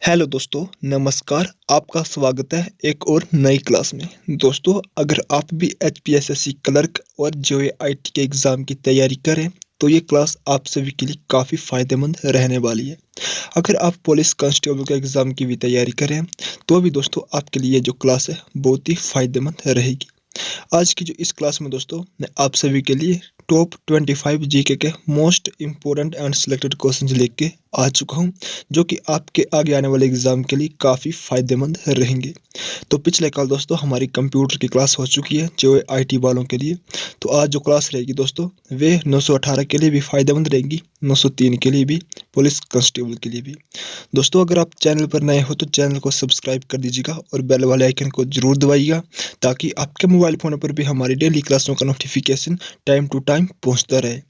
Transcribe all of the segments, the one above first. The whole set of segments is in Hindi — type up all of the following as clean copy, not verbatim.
हेलो दोस्तों, नमस्कार। आपका स्वागत है एक और नई क्लास में। दोस्तों, अगर आप भी एचपीएसएससी क्लर्क और जेईआईटी के एग्ज़ाम की तैयारी करें तो ये क्लास आप सभी के लिए काफ़ी फ़ायदेमंद रहने वाली है। अगर आप पुलिस कांस्टेबल के एग्ज़ाम की भी तैयारी करें तो भी दोस्तों आपके लिए जो क्लास है बहुत ही फ़ायदेमंद रहेगी। आज की जो इस क्लास में दोस्तों मैं आप सभी के लिए टॉप 25 जीके के most important and selected questions लेके आ चुका हूं, जो कि आपके आगे आने वाले एग्जाम के लिए काफ़ी फ़ायदेमंद रहेंगे। तो पिछले कल दोस्तों हमारी कंप्यूटर की क्लास हो चुकी है जो आईटी वालों के लिए। तो आज जो क्लास रहेगी दोस्तों वे 918 के लिए भी फ़ायदेमंद रहेंगी, 903 के लिए भी, पुलिस कांस्टेबल के लिए भी। दोस्तों, अगर आप चैनल पर नए हो तो चैनल को सब्सक्राइब कर दीजिएगा और बेल वाले आइकन को जरूर दबाइएगा, ताकि आपके मोबाइल फ़ोन पर भी हमारी डेली क्लासों का नोटिफिकेशन टाइम टू टाइम पहुंचता रहे।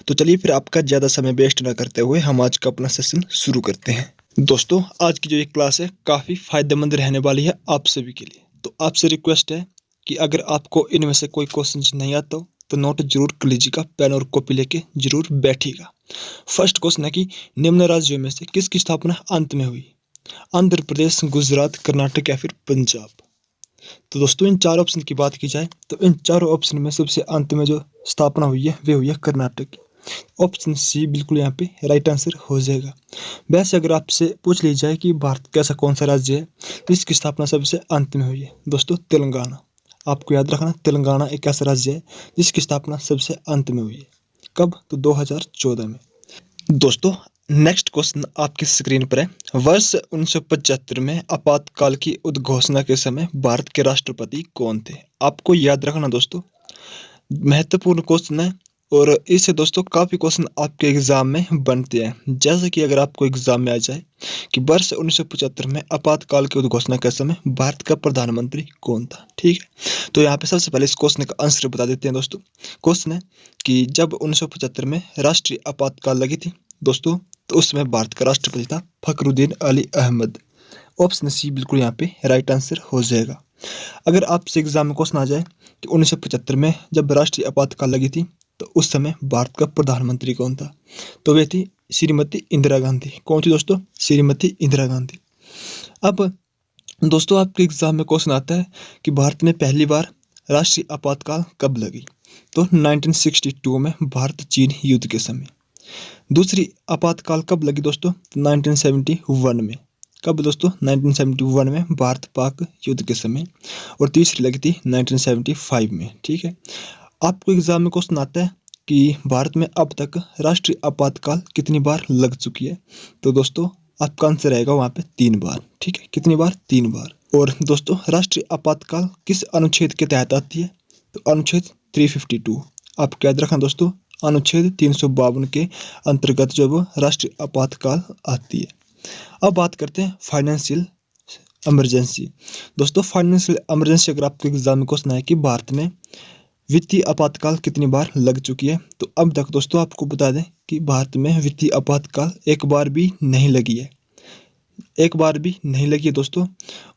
तो चलिए फिर आपका ज़्यादा समय वेस्ट ना करते हुए हम आज का अपना सेशन शुरू करते हैं। दोस्तों, आज की जो ये क्लास है काफ़ी फ़ायदेमंद रहने वाली है आप सभी के लिए। तो आपसे रिक्वेस्ट है कि अगर आपको इनमें से कोई क्वेश्चन नहीं आता तो नोट जरूर कर लीजिएगा, पेन और कॉपी लेके जरूर बैठिएगा। फर्स्ट क्वेश्चन है कि निम्न राज्यों में से किसकी स्थापना अंत में हुई? आंध्र प्रदेश, गुजरात, कर्नाटक या फिर पंजाब। तो दोस्तों इन चार ऑप्शन की बात की जाए तो इन चारों ऑप्शन में सबसे अंत में जो स्थापना हुई है वे हुई है कर्नाटक की। ऑप्शन सी बिल्कुल यहाँ पे राइट आंसर हो जाएगा। वैसे अगर आपसे पूछ ली जाए कि भारत का ऐसा कौन सा राज्य है जिसकी स्थापना सबसे अंत में हुई है, दोस्तों तेलंगाना। आपको याद रखना, तेलंगाना एक ऐसा राज्य है जिसकी स्थापना सबसे अंत में हुई है। कब? तो 2014 में। दोस्तों, नेक्स्ट क्वेश्चन आपकी स्क्रीन पर है। वर्ष 1975 में आपातकाल की उद्घोषणा के समय भारत के राष्ट्रपति कौन थे? आपको याद रखना दोस्तों, महत्वपूर्ण क्वेश्चन है और इससे दोस्तों काफ़ी क्वेश्चन आपके एग्जाम में बनते हैं। जैसे कि अगर आपको एग्जाम में आ जाए कि वर्ष 1975 में आपातकाल की उद्घोषणा के समय भारत का प्रधानमंत्री कौन था, ठीक है। तो यहाँ पे सबसे पहले इस क्वेश्चन का आंसर बता देते हैं दोस्तों। क्वेश्चन है कि जब 1975 में राष्ट्रीय आपातकाल लगी थी दोस्तों, तो उस समय भारत का राष्ट्रपति था फखरुद्दीन अली अहमद। ऑप्शन सी बिल्कुल यहाँ पे राइट आंसर हो जाएगा। अगर आपसे एग्जाम में क्वेश्चन आ जाए कि 1975 में जब राष्ट्रीय आपातकाल लगी थी तो उस समय भारत का प्रधानमंत्री कौन था, तो वे थी श्रीमती इंदिरा गांधी। कौन थी दोस्तों? श्रीमती इंदिरा गांधी। अब दोस्तों आपके एग्जाम में क्वेश्चन आता है कि भारत में पहली बार राष्ट्रीय आपातकाल कब लगी, तो 1962 में भारत चीन युद्ध के समय। दूसरी आपातकाल कब लगी दोस्तों? 1971 में। कब दोस्तों? 1971 में भारत पाक युद्ध के समय। और तीसरी लगी थी 1975 में, ठीक है। आपको एग्जाम में क्वेश्चन आता है कि भारत में अब तक राष्ट्रीय आपातकाल कितनी बार लग चुकी है, तो दोस्तों आपका आंसर रहेगा वहाँ पे 3 बार, ठीक है। कितनी बार? 3 बार। और दोस्तों राष्ट्रीय आपातकाल किस अनुच्छेद के तहत आती है, तो अनुच्छेद 352। आपको याद रखना दोस्तों, अनुच्छेद 352 के अंतर्गत जो वो राष्ट्रीय आपातकाल आती है। अब बात करते हैं फाइनेंशियल इमरजेंसी। दोस्तों फाइनेंशियल इमरजेंसी अगर आपके एग्जाम में क्वेश्चन है कि भारत में वित्तीय आपातकाल कितनी बार लग चुकी है, तो अब तक दोस्तों आपको बता दें कि भारत में वित्तीय आपातकाल एक बार भी नहीं लगी है। एक बार भी नहीं लगी है दोस्तों।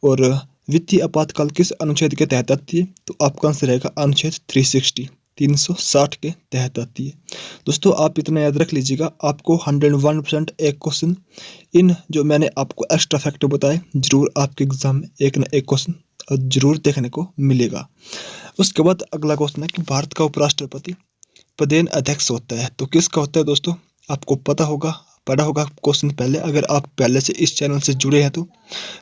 और वित्तीय आपातकाल किस अनुच्छेद के तहत आती है, तो आपका आंसर रहेगा अनुच्छेद 360 के तहत आती है। दोस्तों आप इतना याद रख लीजिएगा, आपको 101% एक क्वेश्चन इन जो मैंने आपको एक्स्ट्रा फैक्ट बताए जरूर आपके एग्जाम में एक ना एक क्वेश्चन जरूर देखने को मिलेगा। उसके बाद अगला क्वेश्चन है कि भारत का उपराष्ट्रपति पदेन अध्यक्ष होता है, तो किसका होता है दोस्तों? आपको पता होगा, पढ़ा होगा क्वेश्चन पहले, अगर आप पहले से इस चैनल से जुड़े हैं तो।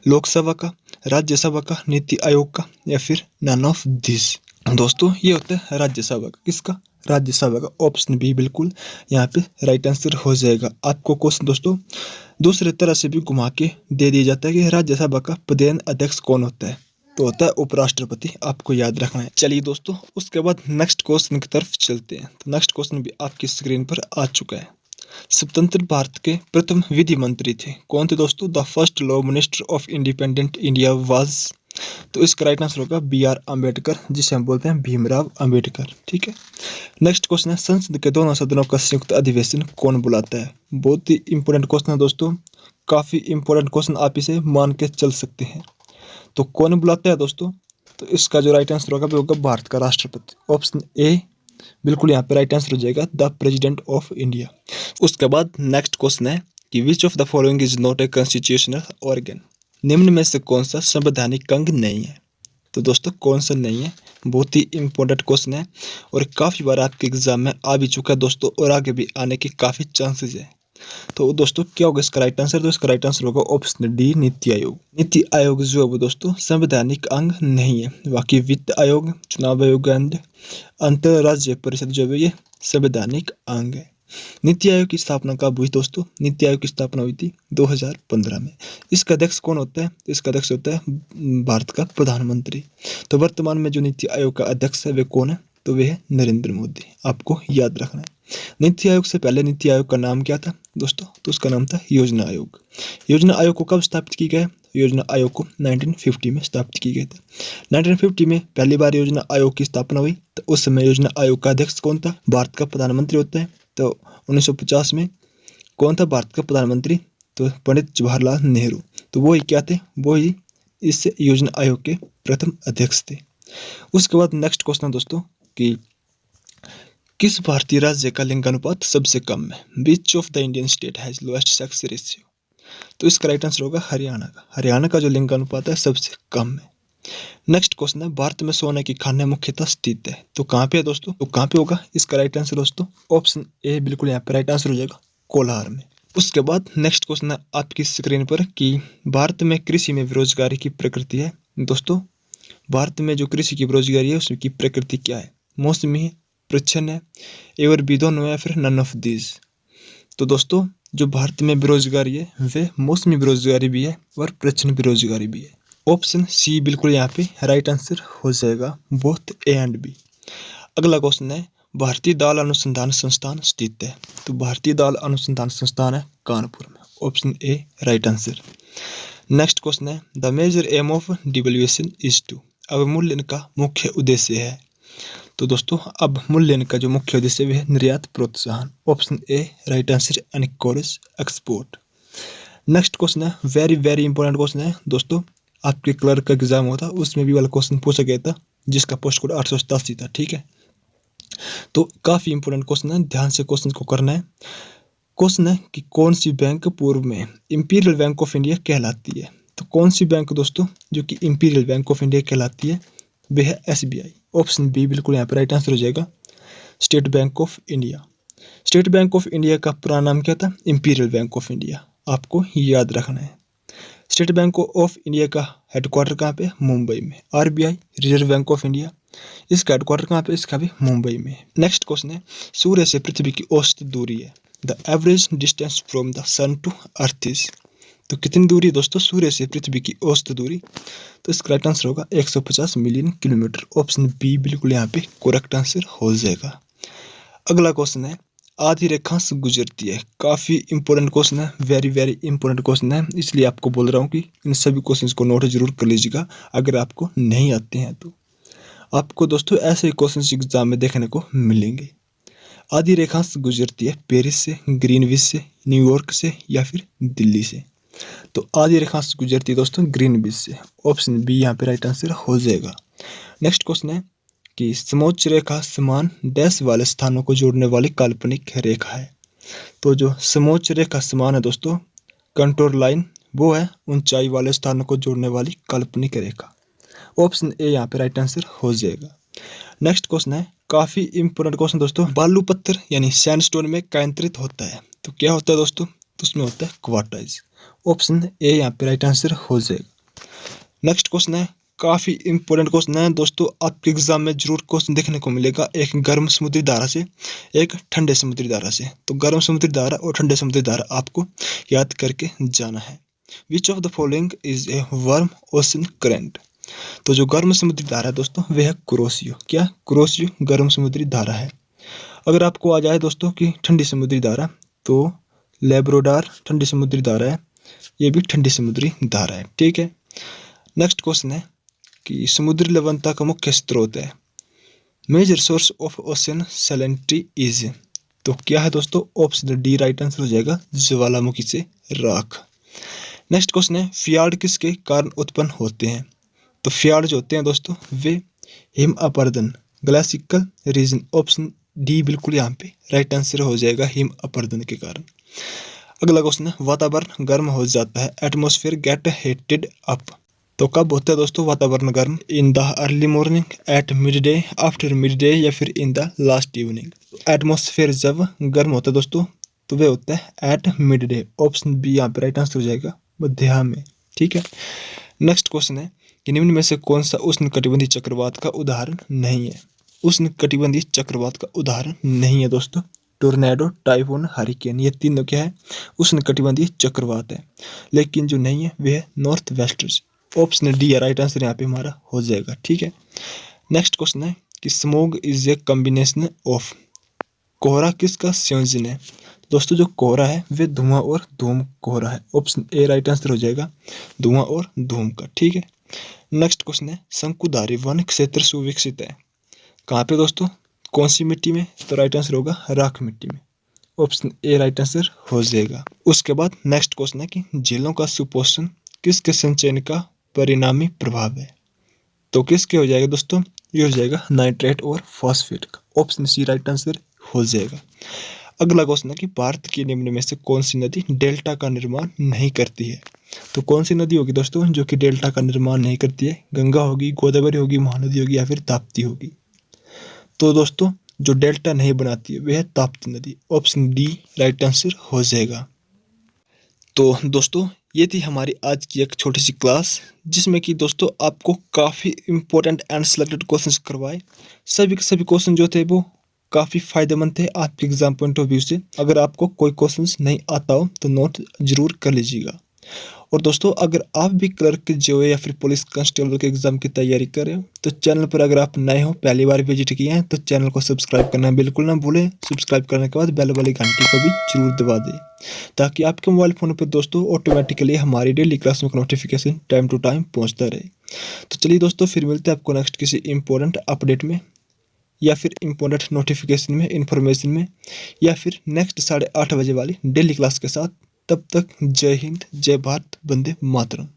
लोकसभा का, राज्यसभा का, नीति आयोग का या फिर नन ऑफ दिस। दोस्तों ये होता है राज्यसभा का। किसका? राज्यसभा का। ऑप्शन बी बिल्कुल यहाँ पे राइट आंसर हो जाएगा। आपको क्वेश्चन दोस्तों दूसरे तरह से भी घुमा के दे दिया जाता है कि राज्यसभा का पदेन अध्यक्ष कौन होता है, तो होता है उपराष्ट्रपति। आपको याद रखना है। चलिए दोस्तों उसके बाद नेक्स्ट क्वेश्चन की तरफ चलते हैं। तो नेक्स्ट क्वेश्चन भी आपकी स्क्रीन पर आ चुका है। स्वतंत्र भारत के प्रथम विधि मंत्री थे, कौन थे दोस्तों? The first law minister of independent India was, तो इसका राइट आंसर होगा BR अम्बेडकर, जिसे हम बोलते हैं भीमराव अम्बेडकर, ठीक है। नेक्स्ट क्वेश्चन है संसद के दोनों सदनों का संयुक्त अधिवेशन कौन बुलाता है? बहुत ही इंपॉर्टेंट क्वेश्चन है दोस्तों, काफी इंपॉर्टेंट क्वेश्चन, आप इसे मान के चल सकते हैं। तो कौन बुलाता है दोस्तों? तो इसका जो राइट आंसर होगा वो होगा भारत का राष्ट्रपति। ऑप्शन ए बिल्कुल यहाँ पे राइट आंसर हो जाएगा, द प्रेसिडेंट ऑफ इंडिया। उसके बाद नेक्स्ट क्वेश्चन है कि which of the following is not a constitutional organ. निम्न में से कौन सा संवैधानिक अंग नहीं है। तो दोस्तों कौन सा नहीं है, बहुत ही इंपॉर्टेंट क्वेश्चन है और काफ़ी बार आपके एग्जाम में आ भी चुका है दोस्तों, और आगे भी आने के काफ़ी चांसेस है। तो दोस्तों क्या होगा इसका राइट आंसर, तो इसका राइट आंसर होगा ऑप्शन डी, नीति आयोग। नीति आयोग जो है वो दोस्तों संवैधानिक अंग नहीं है, बाकी वित्त आयोग, चुनाव आयोग एंड अंतरराज्य परिषद जो है ये संवैधानिक अंग है। नीति आयोग की स्थापना कब हुई दोस्तों, नीति आयोग की स्थापना हुई थी 2015 में। इसका अध्यक्ष कौन होता है, इसका अध्यक्ष होता है भारत का प्रधानमंत्री। तो वर्तमान में जो नीति आयोग का अध्यक्ष है वे कौन है, तो वे है नरेंद्र मोदी, आपको याद रखना है। नीति आयोग से पहले नीति आयोग का नाम क्या था दोस्तों, तो उसका नाम था योजना आयोग। योजना आयोग को कब स्थापित किया गया, योजना आयोग को 1950 में स्थापित किया गया था। 1950 में पहली बार योजना आयोग की स्थापना हुई, तो उस समय योजना आयोग का अध्यक्ष कौन था, भारत का प्रधानमंत्री होता है। तो 1950 में कौन था भारत का प्रधानमंत्री, तो पंडित जवाहरलाल नेहरू। तो वो ही क्या थे, वो ही इस योजना आयोग के प्रथम अध्यक्ष थे। उसके बाद नेक्स्ट क्वेश्चन दोस्तों कि किस भारतीय राज्य का लिंगानुपात सबसे कम है। Which of the Indian state has lowest sex ratio. तो इसका राइट आंसर होगा हरियाणा का। हरियाणा का जो लिंगानुपात है सबसे कम है। नेक्स्ट क्वेश्चन है भारत में सोने की खानें मुख्यतः स्थित है, तो कहाँ पे है दोस्तों, तो कहाँ पे होगा, इसका राइट आंसर दोस्तों ऑप्शन ए बिल्कुल यहाँ पे राइट आंसर हो जाएगा, कोलार में। उसके बाद नेक्स्ट क्वेश्चन है आपकी स्क्रीन पर कि भारत में कृषि में बेरोजगारी की प्रकृति है। दोस्तों भारत में जो कृषि की बेरोजगारी है उसकी प्रकृति क्या है, मौसमी है, प्रच्छन्न है, एवर बी दोनों है, फिर नन ऑफ दीज। तो दोस्तों जो भारत में बेरोजगारी है वे मौसमी बेरोजगारी भी है और प्रच्छन्न बेरोजगारी भी है। ऑप्शन सी बिल्कुल यहाँ पे राइट आंसर हो जाएगा, बोथ ए एंड बी। अगला क्वेश्चन है भारतीय दाल अनुसंधान संस्थान स्थित है, तो भारतीय दाल अनुसंधान संस्थान है कानपुर में, option A right answer. Next question है the major aim of devaluation is to. अवमूल्यन का मुख्य उद्देश्य है, तो दोस्तों अब मूल्यन का जो मुख्य उद्देश्य है निर्यात प्रोत्साहन, option A right answer, encourage export. Next question है वेरी वेरी इंपॉर्टेंट क्वेश्चन है दोस्तों, आपके क्लर्क का एग्जाम होता उसमें भी वाला क्वेश्चन पूछा गया था जिसका पोस्ट कोड 887 था, ठीक है। तो काफी इंपॉर्टेंट क्वेश्चन है, ध्यान से क्वेश्चन को करना है। क्वेश्चन है कि कौन सी बैंक पूर्व में इंपीरियल बैंक ऑफ इंडिया कहलाती है। तो कौन सी बैंक दोस्तों जो कि इंपीरियल बैंक ऑफ इंडिया कहलाती है, वह है SBI, ऑप्शन बी बिल्कुल यहाँ पर राइट आंसर हो जाएगा, state bank of India. State bank of India का पुराना नाम क्या था, इंपीरियल बैंक ऑफ इंडिया, आपको याद रखना है। स्टेट बैंक ऑफ इंडिया का हेडक्वार्टर कहाँ पे, मुंबई में। RBI reserve bank of India, इसका हेडक्वार्टर कहाँ पे, इसका भी मुंबई में। नेक्स्ट क्वेश्चन है सूर्य से पृथ्वी की औसत दूरी है, the average distance from the sun to earth is. तो कितनी दूरी दोस्तों सूर्य से पृथ्वी की औसत दूरी, तो इसका राइट आंसर होगा 150 मिलियन किलोमीटर, ऑप्शन बी बिल्कुल यहाँ पे करेक्ट आंसर हो जाएगा। अगला क्वेश्चन है आधी रेखा से गुजरती है, काफी इंपॉर्टेंट क्वेश्चन है, वेरी वेरी इंपॉर्टेंट क्वेश्चन है, इसलिए आपको बोल रहा हूँ कि इन सभी क्वेश्चंस को नोट जरूर कर लीजिएगा अगर आपको नहीं आते हैं तो। आपको दोस्तों ऐसे ही क्वेश्चंस एग्जाम में देखने को मिलेंगे। आधी रेखा से गुजरती है पेरिस से, ग्रीनविच से, न्यूयॉर्क से या फिर दिल्ली से। तो आधी रेखा से गुजरती है दोस्तों ग्रीनविच से, ऑप्शन बी यहाँ पे राइट आंसर हो जाएगा। नेक्स्ट क्वेश्चन है कि समोच्च रेखा समान डैश वाले स्थानों को जोड़ने वाली काल्पनिक रेखा है। तो जो समोच्च रेखा समान है दोस्तों कंटूर लाइन, वो है ऊंचाई वाले स्थानों को जोड़ने वाली काल्पनिक रेखा, ऑप्शन ए यहाँ पे राइट आंसर हो जाएगा। नेक्स्ट क्वेश्चन है काफी इंपोर्टेंट क्वेश्चन दोस्तों, बालू पत्थर यानी सैंडस्टोन में केंद्रित होता है, तो क्या होता है दोस्तों, तो उसमें होता है क्वार्टाइज, ऑप्शन ए यहाँ पे राइट आंसर हो जाएगा। नेक्स्ट क्वेश्चन है काफी इंपॉर्टेंट क्वेश्चन है दोस्तों, आपके एग्जाम में जरूर क्वेश्चन देखने को मिलेगा, एक गर्म समुद्री धारा से एक ठंडे समुद्री धारा से। तो गर्म समुद्री धारा और ठंडे समुद्री धारा आपको याद करके जाना है। Which of the following is a warm ocean current. तो जो गर्म समुद्री धारा है दोस्तों वह है कुरोशियो, क्या कुरोशियो गर्म समुद्री धारा है। अगर आपको आ जाए दोस्तों कि ठंडी समुद्री धारा, तो लेब्रोडार ठंडी समुद्री धारा है, ये भी ठंडी समुद्री धारा है, ठीक है। नेक्स्ट क्वेश्चन है कि समुद्री लवणता का मुख्य स्रोत है, major source of ocean salinity is. तो क्या है दोस्तों, ऑप्शन डी राइट आंसर हो जाएगा, ज्वालामुखी से राख। नेक्स्ट क्वेश्चन है फ्यार्ड किसके कारण उत्पन्न होते हैं। तो फ्यार्ड जो होते हैं दोस्तों वे हिम अपर्दन ग्लासिकल रीजन, ऑप्शन डी बिल्कुल यहाँ पे राइट आंसर हो जाएगा, हिम अपर्दन के कारण। अगला क्वेश्चन है, वातावरण गर्म हो जाता है, एटमोसफियर गेट हीटेड अप। तो कब होता है दोस्तों वातावरण गर्म? In the early morning, at midday, after midday, या फिर in the last evening. Atmosphere जब गर्म होता है दोस्तों तो वह होता है at midday. Option B यहाँ पे राइट आंसर हो जाएगा, मध्याह्न में। ठीक है। नेक्स्ट क्वेश्चन है कि निम्न में से कौन सा उष्णकटिबंधीय चक्रवात का उदाहरण नहीं है? उष्णकटिबंधीय चक्रवात का उदाहरण नहीं है दोस्तों टोर्नेडो, टाइफून, हरिकेन, ये तीनों क्या है? उष्णकटिबंधीय चक्रवात है। लेकिन जो नहीं है वह है नॉर्थ वेस्टर्स। ऑप्शन डी है राइट आंसर यहाँ पे हमारा हो जाएगा। ठीक है। नेक्स्ट क्वेश्चन है कि smog is a combination of. कोहरा किसका संयोजन है? दोस्तों जो कोहरा है वह धुआं और धूम कोहरा है। ऑप्शन ए राइट आंसर हो जाएगा, धुआं और धूम का। ठीक है। नेक्स्ट क्वेश्चन है, शंकुधारी वन क्षेत्र सुविकसित है कहाँ पे दोस्तों? कौन सी मिट्टी में? तो राइट आंसर होगा राख मिट्टी में। ऑप्शन ए राइट आंसर हो जाएगा। उसके बाद नेक्स्ट क्वेश्चन है कि झीलों का सुपोषण किसके संचयन का परिणामी प्रभाव है? तो किसके हो जाएगा दोस्तों? ये हो जाएगा नाइट्रेट और फॉस्फेट का। ऑप्शन सी राइट आंसर हो जाएगा। अगला क्वेश्चन है कि भारत की निम्न में से कौन सी नदी डेल्टा का निर्माण नहीं करती है? तो कौन सी नदी होगी दोस्तों जो कि डेल्टा का निर्माण नहीं करती है? गंगा होगी, गोदावरी होगी, महानदी होगी, या फिर ताप्ती होगी? तो दोस्तों जो डेल्टा नहीं बनाती है वह है ताप्ती नदी। ऑप्शन डी राइट आंसर हो जाएगा। तो दोस्तों ये थी हमारी आज की एक छोटी सी क्लास जिसमें कि दोस्तों आपको काफ़ी इंपॉर्टेंट एंड सिलेक्टेड क्वेश्चंस करवाए। सभी के सभी क्वेश्चन जो थे वो काफ़ी फायदेमंद थे आपके एग्जाम पॉइंट ऑफ व्यू से। अगर आपको कोई क्वेश्चंस नहीं आता हो तो नोट जरूर कर लीजिएगा। और दोस्तों अगर आप भी क्लर्क, जो या फिर पुलिस कांस्टेबल के एग्जाम की तैयारी कर रहे हो तो चैनल पर अगर आप नए हो, पहली बार विजिट किए हैं, तो चैनल को सब्सक्राइब करना बिल्कुल ना भूलें। सब्सक्राइब करने के बाद बेल वाली घंटी को भी जरूर दबा दें ताकि आपके मोबाइल फ़ोन पर दोस्तों ऑटोमेटिकली हमारी डेली क्लासों का नोटिफिकेशन टाइम टू टाइम पहुँचता रहे। तो चलिए दोस्तों फिर मिलते हैं आपको नेक्स्ट किसी इंपॉर्टेंट अपडेट में, या फिर इंपॉर्टेंट नोटिफिकेशन में, इन्फॉर्मेशन में, या फिर नेक्स्ट 8:30 बजे वाली डेली क्लास के साथ। तब तक जय हिंद, जय भारत, वंदे मातरम।